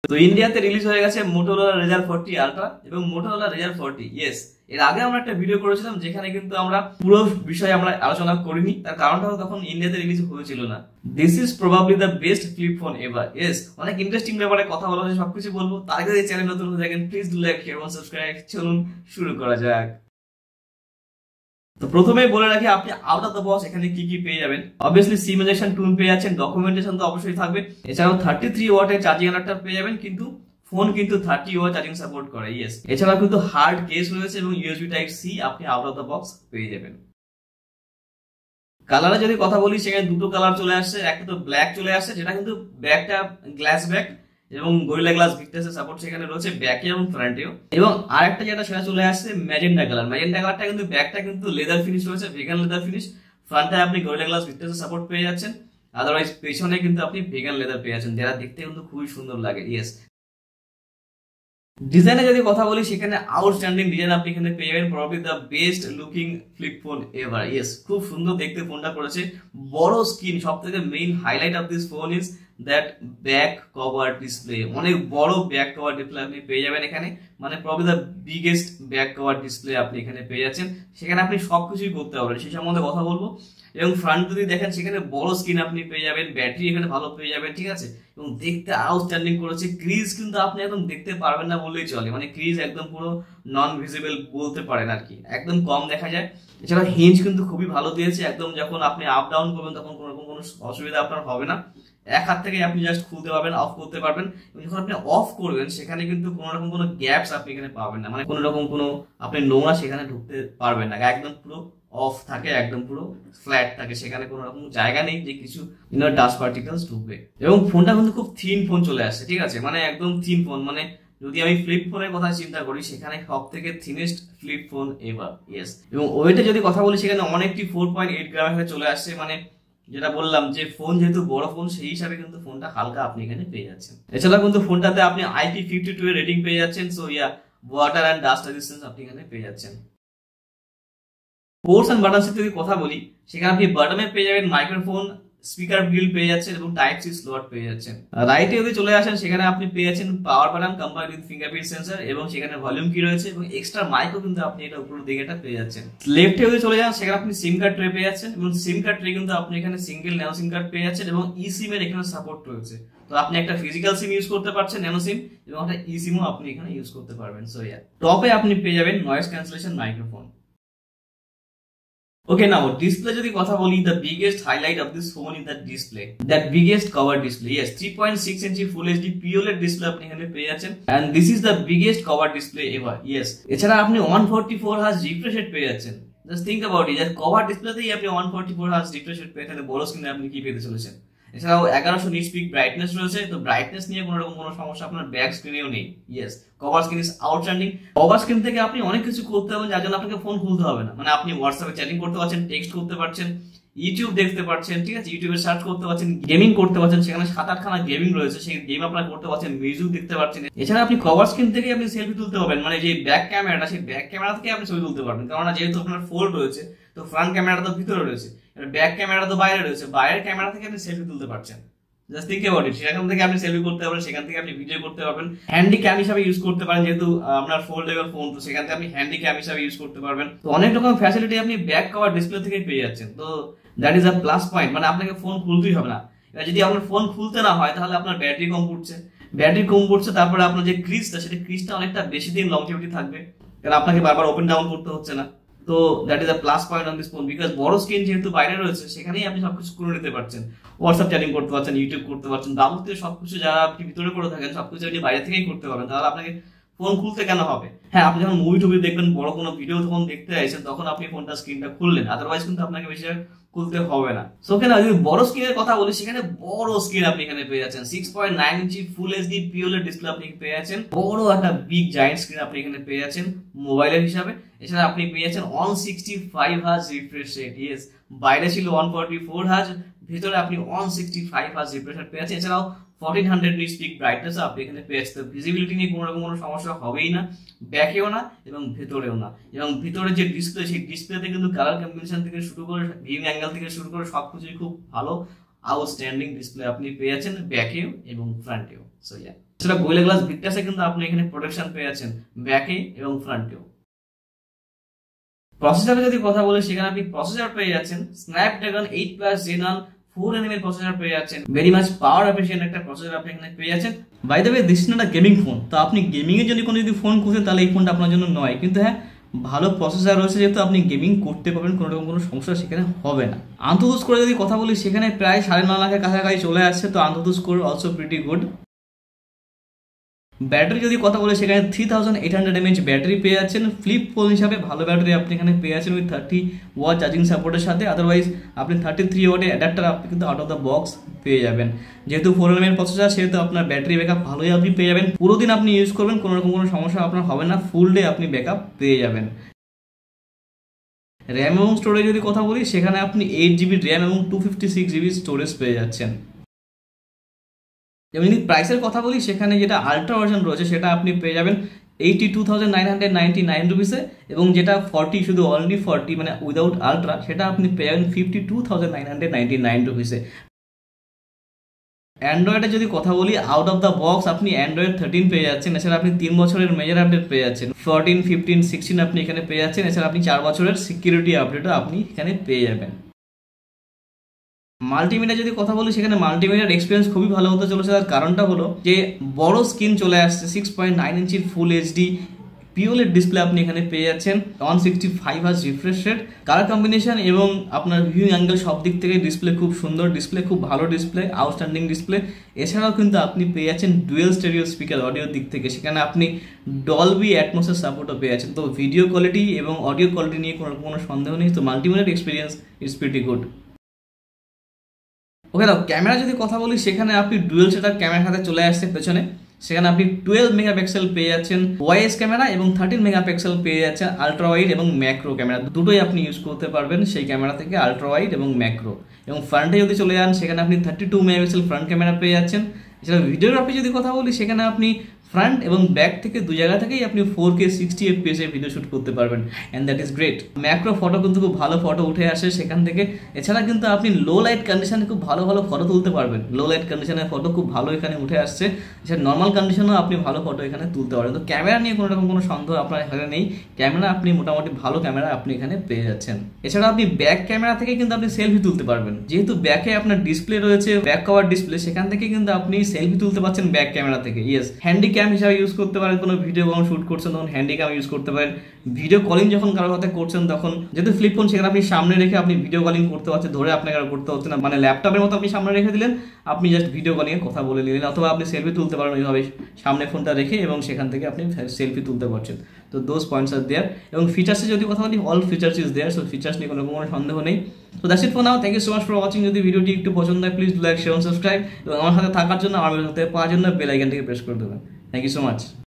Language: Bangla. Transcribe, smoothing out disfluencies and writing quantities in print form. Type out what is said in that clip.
তো ইন্ডিয়াতে রিলিজ হয়ে গেছে Motorola Razr 40 Ultra এবং Motorola Razr 40। ইয়েস, এর আগে আমরা একটা ভিডিও করেছিলাম যেখানে কিন্তু আমরা পুরো বিষয় আমরা আলোচনা করিনি, তার কারণটা হলো তখন ইন্ডিয়াতে রিলিজ হয়েছিল না। This is probably the best flip phone ever. Yes, অনেক ইন্টারেস্টিং ব্যাপারে কথা বলা হয়েছে, সবকিছু বলবো। তার আগে যদি চ্যানেল নতুন হয়ে থাকেন প্লিজ ডু লাইক, শেয়ার এবং সাবস্ক্রাইব। চলুন শুরু করা যাক। তো প্রথমেই বলে রাখি আপনি আউট অফ দ্য বক্স এখানে কি কি পেয়ে যাবেন। অবভিয়াসলি সিম ইনজেকশন টুল পেয়ে যাচ্ছেন, ডকুমেন্টেশন তো অবশ্যই থাকবে। এছাড়াও 33 ওয়াটের চার্জিং অ্যাডাপ্টার পেয়ে যাবেন, কিন্তু ফোন কিন্তু 30 ওয়াট চার্জিং সাপোর্ট করে। ইয়েস, এছাড়াও কিন্তু হার্ড কেস রয়েছে এবং ইউএসবি টাইপ সি আপনি আউট অফ দ্য বক্স পেয়ে যাবেন। কালারে যদি কথা বলি সেখানে দুটো কালার চলে আসছে। একটা তো ব্ল্যাক চলে আসছে, যেটা কিন্তু ব্যাকটা গ্লাস ব্যাক এবং গরিলা গ্লাস ভিক্টাসের সাপোর্ট সেখানে রয়েছে ব্যাকে এবং ফ্রন্টেও। এবং আরেকটা যেটা সেটা চলে আসছে ম্যাজেন্টা কালার। ম্যাজেন্টা কালারটা কিন্তু ব্যাকটা কিন্তু লেদার ফিনিশ রয়েছে, ভেগান লেদার ফিনিশ। ফ্রন্টে আপনি গরিলা গ্লাস ভিক্টাসের সাপোর্ট পেয়ে যাচ্ছেন, আদারওয়াইজ পেছনে কিন্তু আপনি ভেগান লেদার পেয়ে যাচ্ছেন, যেটা দেখতে কিন্তু খুবই সুন্দর লাগে। ইয়েস, ডিজাইনে যদি কথা বলি সেখানে আউটস্ট্যান্ডিং ডিজাইন আপনি এখানে পেয়ে যাবেন, probably the best looking flip phone ever. Yes, খুব সুন্দর দেখতে ফোনটা করেছে। বড় স্ক্রিন, সবথেকে main highlight of this phone is that back cover display. অনেক বড় ব্যাক কভার ডিসপ্লে আপনি পেয়ে যাবেন এখানে, মানে probably the biggest back cover display আপনি এখানে পেয়ে যাচ্ছেন। সেখানে আপনি সবকিছুই করতে পারবেন, সেই সম্বন্ধে কথা বলবো। এবং ফ্রন্ট যদি দেখেন সেখানে বড় স্ক্রিন আপনি পেয়ে যাবেন, ব্যাটারি এখানে ভালো পেয়ে যাবেন, ঠিক আছে। এবং দেখতে আউটস্ট্যান্ডিং করেছে। ক্রিজ কিন্তু আপনি একদম দেখতে পারবেন না বললেই চলে, মানে ক্রিজ একদম পুরো নন ভিজিবল বলতে পারেন আর কি, একদম কম দেখা যায়। এছাড়া হিঞ্জ কিন্তু খুবই ভালো দিয়েছে, একদম যখন আপনি আপ ডাউন করবেন তখন কোনো রকম কোনো অসুবিধা আপনার হবে না। এক হাত থেকে আপনি জাস্ট খুলতে পারবেন, অফ করতে পারবেন। এবং যখন আপনি অফ করবেন সেখানে কিন্তু কোনো রকম কোনো গ্যাপস আপনি এখানে পাবেন না, মানে কোনো রকম কোনো আপনি নোংরা সেখানে ঢুকতে পারবেন না। একদম পুরো অফ থাকে, একদম পুরো ফ্ল্যাট থাকে, সেখানে কোনো রকম জায়গা নেই যে কিছু ডাস্ট পার্টিকেলস ঢুকবে। এবং ফোনটা কিন্তু খুব থিন ফোন চলে আসছে, ঠিক আছে, মানে একদম থিন ফোন। মানে যদি আমি ফ্লিপ ফোনের কথা চিন্তা করি সেখানে সব থেকে thinnest flip phone ever. Yes, এবং ওয়েটে যদি কথা বলি সেখানে অনেকটি 4.8 গ্রাম হয়ে চলে আসছে। মানে যেটা বললাম যে ফোন যেহেতু বড় ফোন সেই হিসাবে কিন্তু ফোনটা হালকা আপনি এখানে পেয়ে যাচ্ছেন। এছাড়া কিন্তু ফোনটাতে আপনি IP52 এর রেটিং পেয়ে যাচ্ছেন। So yeah, water and dust resistance আপনি এখানে পেয়ে যাচ্ছেন। পোর্টস এন্ড বাটনস যদি কথা বলি সেখানে আপনি বাটনে পেয়ে যাবেন মাইক্রোফোন, স্পিকার গ্রিল পেয়ে যাচ্ছেন এবং টাইপ সি স্লট পেয়ে যাচ্ছেন। রাইটে যদি চলে আসেন সেখানে আপনি পেয়ে যাচ্ছেন power button combined with fingerprint sensor এবং সেখানে ভলিউম কি রয়েছে এবং এক্সট্রা মাইকও কিন্তু আপনি এটা উপরের দিকে এটা পেয়ে যাচ্ছেন। লেফটে যদি চলে যান সেখানে আপনি সিম কার্ড ট্রে পেয়ে যাচ্ছেন এবং সিম কার্ড ট্রে কিন্তু আপনি এখানে সিঙ্গেল ন্যানো সিম কার্ড পেয়ে যাচ্ছেন এবং ই সিম এর এখানে সাপোর্ট রয়েছে। তো আপনি একটা ফিজিক্যাল সিম ইউজ করতে পারছেন ন্যানো সিম, এবং একটা ই সিমও আপনি এখানে ইউজ করতে পারবেন। সো ইয়া, টপে আপনি পেয়ে যাবেন noise cancellation microphone. Okay, now display যদি কথা বলি, the biggest highlight of this phone is the display, that biggest cover display. Yes, 3.6 inch full HD POLED display আপনি এখানে পেয়ে যাচ্ছেন, and this is the biggest cover display ever. Yes, এছাড়া আপনি 144 Hz refresh rate পেয়ে যাচ্ছেন। Just think about it, that cover ডিসপ্লেতেই আপনি 144 Hz refresh rate পেয়ে থাকলে বড় স্ক্রিনে আপনি কি পেতে চলেছেন। এছাড়াও 1100 নিটস পিক ব্রাইটনেস রয়েছে, তো ব্রাইটনেস নিয়ে কোনো রকম কোনো সমস্যা আপনার ব্যাক স্ক্রিনেও নেই। Yes, cover screen is outstanding. Cover screen থেকে আপনি অনেক কিছু করতে পারবেন, যার জন্য আপনাকে ফোন খুলতে হবে না। মানে আপনি হোয়াটসঅ্যাপে চ্যাটিং করতে পারছেন, টেক্সট করতে পারছেন, ইউটিউব দেখতে পারছেন, ঠিক আছে, ইউটিউবে সার্চ করতে পারছেন, গেমিং করতে পারছেন, সেখানে 7-8খানা গেমিং রয়েছে, সেই গেম আপনারা করতে পারছেন, মিউজিক দেখতে পারছেন। এছাড়া আপনি কভার স্ক্রিন থেকে আপনি সেলফি তুলতে পারবেন, মানে যে ব্যাক ক্যামেরাটা সেই ব্যাক ক্যামেরা থেকে আপনি ছবি তুলতে পারবেন, কারণ যেহেতু আপনার ফোল্ড রয়েছে তো ফ্রন্ট ক্যামেরাটা তো ভিতরে রয়েছে, ব্যাক ক্যামেরাটা তো বাইরে রয়েছে, বাইরের ক্যামেরা থেকে আপনি সেলফি তুলতে পারছেন। জাস্ট থিংক অ্যাবাউট ইট, সেখান থেকে আপনি সেলফি করতে পারবেন, সেখান থেকে আপনি ভিডিও করতে পারবেন, হ্যান্ডি ক্যাম হিসাবে ইউজ করতে পারেন, যেহেতু আপনার ফোল্ডেবল ফোন তো সেখান থেকে আপনি হ্যান্ডি ক্যাম হিসাবে ইউজ করতে পারবেন। তো অনেক রকম ফ্যাসিলিটি আপনি ব্যাক কভার ডিসপ্লে থেকে পেয়ে যাচ্ছেন। তো that is a plus point, মানে আপনাকে ফোন খুলতেই হবে না। এবার যদি আপনার ফোন খুলতে না হয় তাহলে আপনার ব্যাটারি কম পড়ছে, তারপরে আপনার যে ক্রিজটা সেটা ক্রিজটা অনেকটা বেশি দিন লংজিভিটি থাকবে, কারণ আপনাকে বারবার ওপেন ডাউন করতে হচ্ছে না। তো that is a plus point on this phone, because বড় স্ক্রিন যেহেতু বাইরে রয়েছে সেখানেই আপনি সবকিছু করে নিতে পারছেন, হোয়াটসঅ্যাপ চ্যাটিং করতে পারছেন, ইউটিউব করতে পারছেন, যাবতীয় সবকিছু যারা আপনি ভিতরে করে থাকেন সবকিছু আপনি বাইরে থেকেই করতে পারবেন। তাহলে আপনাকে ফোন খুলতে কেন হবে? হ্যাঁ, আপনি যখন মুভি টুভি দেখবেন, বড় কোনো ভিডিও যখন দেখতে চাইছেন তখন আপনি ফোনটা স্ক্রিনটা খুললেন, আদারওয়াইজ কিন্তু আপনাকে বেশি খুলতে হবে না। সো কেন যদি বড় স্ক্রিনের কথা বলি সেখানে বড় স্ক্রিন আপনি এখানে পেয়ে যাচ্ছেন, 6.9 ইঞ্চি ফুল এইচডি পিওলেড ডিসপ্লে আপনি পেয়ে যাচ্ছেন, বড় একটা বিগ জায়ান্ট স্ক্রিন আপনি এখানে পেয়ে যাচ্ছেন মোবাইলের হিসাবে। এছাড়া আপনি পেয়ে যাচ্ছেন 165 Hz রিফ্রেশ রেট। ইয়েস, বাইরে ছিল 144 Hz, ভিতরে আপনি 165 Hz রিফ্রেশ রেট পেয়ে যাচ্ছেন। এছাড়াও 1400 নিটস পিক ব্রাইটনেস আপনি এখানে পেয়ে যাচ্ছেন। ভিজিবিলিটি নিয়ে কোনো রকম কোনো সমস্যা হবেই না, ব্যাকেও না এবং ভেতরেও না। এবং ভিতরে যে ডিসপ্লে সেই ডিসপ্লেতে কিন্তু কালার কম্বিনেশন থেকে শুরু করে ভিউইং অ্যাঙ্গেল থেকে শুরু করে সবকিছুই খুব ভালো আউটস্ট্যান্ডিং ডিসপ্লে আপনি পেয়ে যাচ্ছেন ব্যাকেও এবং ফ্রন্টেও। So yeah. সেটা গোরিলা গ্লাস ভিক্টাসে কিন্তু আপনি এখানে প্রোটেকশন পেয়ে যাচ্ছেন ব্যাকে এবং ফ্রন্টেও। প্রসেসরে যদি কথা বলি সেখানে আপনি প্রসেসর পেয়ে যাচ্ছেন স্ন্যাপড্রাগন 8+ Gen 1 4 nm প্রসেসর পেয়ে যাচ্ছেন, ভেরি মাচ পাওয়ার এফিশিয়েন্ট একটা প্রসেসর আপনি এখানে পেয়ে যাচ্ছেন। By the way this is not a gaming phone, তো আপনি গেমিং এর জন্য যদি ফোন খুঁজেন তাহলে এই ফোনটা আপনার জন্য নয়, কিন্তু হ্যাঁ ভালো প্রসেসর রয়েছে যেহেতু আপনি গেমিং করতে পারবেন, কোনো রকম কোনো সমস্যা সেখানে হবে না। আন্তঃদুস করে যদি কথা বলি সেখানে প্রায় 9.5 লাখের কাছাকাছি চলে আসছে, তো AnTuTu score also pretty good. Battery যদি কথা বলে সেখানে 3800 mAh ব্যাটারি পেয়ে যাচ্ছেন, ফ্লিপ ফোন হিসাবে ভালো ব্যাটারি আপনি এখানে পেয়ে যাচ্ছেন উইথ 30 ওয়াট চার্জিং সাপোর্টের সাথে। আদারওয়াইজ আপনি 33 ওয়াটের অ্যাডাপ্টার আপনি কিন্তু আউট অফ দ্য বক্স পেয়ে যাবেন। যেহেতু 4 nm প্রসেসর সেহেতু আপনার ব্যাটারি ব্যাকআপ ভালোই আপনি পেয়ে যাবেন, পুরো দিন আপনি ইউজ করবেন কোনো রকম কোনো সমস্যা আপনার হবে না, ফুল ডে আপনি ব্যাকআপ পেয়ে যাবেন। র্যাম এবং স্টোরেজ যদি কথা বলি সেখানে আপনি 8GB র্যাম এবং 256GB স্টোরেজ পেয়ে যাচ্ছেন। যেমন যদি প্রাইসের কথা বলি সেখানে যেটা আলট্রা ভার্সন রয়েছে সেটা আপনি পেয়ে যাবেন 82,999 রুপিসে, এবং যেটা 40 শুধু অনলি 40 মানে উইদাউট আলট্রা সেটা আপনি পেয়ে যাবেন 52,999 রুপিসে। অ্যান্ড্রয়েডে যদি কথা বলি আউট অফ দ্য বক্স আপনি অ্যান্ড্রয়েড 13 পেয়ে যাচ্ছেন, এছাড়া আপনি 3 বছরের মেজর আপডেট পেয়ে যাচ্ছেন, 14, 15, 16 আপনি এখানে পেয়ে যাচ্ছেন, এছাড়া আপনি 4 বছরের সিকিউরিটি আপডেটও আপনি এখানে পেয়ে যাবেন। মাল্টিমিডিয়া যদি কথা বলি সেখানে মাল্টিমিডিয়ার এক্সপিরিয়েন্স খুবই ভালো হতে চলেছে, তার কারণটা হলো যে বড় স্ক্রিন চলে আসছে, 6.9 ইঞ্চির ফুল এইচডি পিওলেড ডিসপ্লে আপনি এখানে পেয়ে যাচ্ছেন, 165 hertz refresh rate, colour combination এবং আপনার ভিউইং অ্যাঙ্গেল সব দিক থেকে ডিসপ্লে খুব সুন্দর ডিসপ্লে, খুব ভালো ডিসপ্লে, আউটস্ট্যান্ডিং ডিসপ্লে। এছাড়াও কিন্তু আপনি পেয়ে যাচ্ছেন ডুয়েল স্টেরিও স্পিকার অডিওর দিক থেকে, সেখানে আপনি ডলবি অ্যাটমসের সাপোর্টও পেয়ে যাচ্ছেন। তো ভিডিও কোয়ালিটি এবং অডিও কোয়ালিটি নিয়ে কোনো সন্দেহ নেই, তো মাল্টিমিডিয়ার এক্সপিরিয়েন্স ইজ প্রিটি গুড। ওকে দাও ক্যামেরা যদি কথা বলি সেখানে আপনি ডুয়েল সেটার ক্যামেরার সাথে চলে আসছে পেছনে, সেখানে আপনি 12 মেগাপিক্সেল পেয়ে যাচ্ছেন ওয়াইএস ক্যামেরা এবং 13 মেগাপিক্সেল পেয়ে যাচ্ছেন আলট্রা ওয়াইড এবং ম্যাক্রো ক্যামেরা, দুটোই আপনি ইউজ করতে পারবেন সেই ক্যামেরা থেকে, আলট্রা ওয়াইড এবং ম্যাক্রো। এবং ফ্রন্টে যদি চলে যান সেখানে আপনি 32 মেগাপিক্সেল ফ্রন্ট ক্যামেরা পেয়ে যাচ্ছেন। এছাড়া ভিডিওগ্রাফি যদি কথা বলি সেখানে আপনি ফ্রন্ট এবং ব্যাক থেকে দুই জায়গা থেকেই আপনি 4K 60 FPS এর ভিডিও শুট করতে পারবেন, and that is great. Macro photo কিন্তু খুব ভালো ফটো উঠে আসে সেখান থেকে। এছাড়া কিন্তু আপনি লো লাইট কন্ডিশনে খুব ভালো ভালো ফটো তুলতে পারবেন, লো লাইট কন্ডিশনের ফটো খুব ভালো এখানে উঠে আসছে। এছাড়া নর্মাল কন্ডিশনেও আপনি ভালো ফটো এখানে তুলতে পারবেন। তো ক্যামেরা নিয়ে কোনো রকম কোনো সন্দেহ আপনার এখানে নেই, ক্যামেরা আপনি মোটামুটি ভালো ক্যামেরা আপনি এখানে পেয়ে যাচ্ছেন। এছাড়া আপনি ব্যাক ক্যামেরা থেকে কিন্তু আপনি সেলফি তুলতে পারবেন, যেহেতু ব্যাকে আপনার ডিসপ্লে রয়েছে ব্যাক কভার ডিসপ্লে, সেখান থেকে কিন্তু আপনি সেলফি তুলতে পারছেন ব্যাক ক্যামেরা থেকে। ইয়েস, হ্যান্ডি ক্যাম হিসাবে ইউজ করতে পারেন, কোনো ভিডিও যখন শুট করছেন তখন হ্যান্ডি ক্যাম ইউজ করতে পারেন। ভিডিও কলিং যখন কারোর সাথে করছেন তখন যেহেতু ফ্লিপ ফোন সেখানে আপনি সামনে রেখে আপনি ভিডিও কলিং করতে পারছেন, ধরে আপনাকে আর করতে হচ্ছে না, মানে ল্যাপটপের মতো আপনি সামনে রেখে দিলেন, আপনি জাস্ট ভিডিও কলিং এ কথা বলে নিলেন। অথবা আপনি সেলফি তুলতে পারেন ওইভাবে সামনে ফোনটা রেখে, এবং সেখান থেকে আপনি সেলফি তুলতে পারছেন। তো দোজ পয়েন্টস আর দেয়ার। এবং ফিচার্সে যদি কথা বলি all features is there, so features নিয়ে কোনো সন্দেহ নেই। তো that's it for now, thank you so much for watching. যদি ভিডিওটি একটু পছন্দ হয় প্লিজ লাইক, শেয়ার, সাবস্ক্রাইব, এবং আমার সাথে থাকার জন্য, আমার সাথে পাওয়ার জন্য বেল আইকনটিকে প্রেস করে দেবেন। Thank you so much.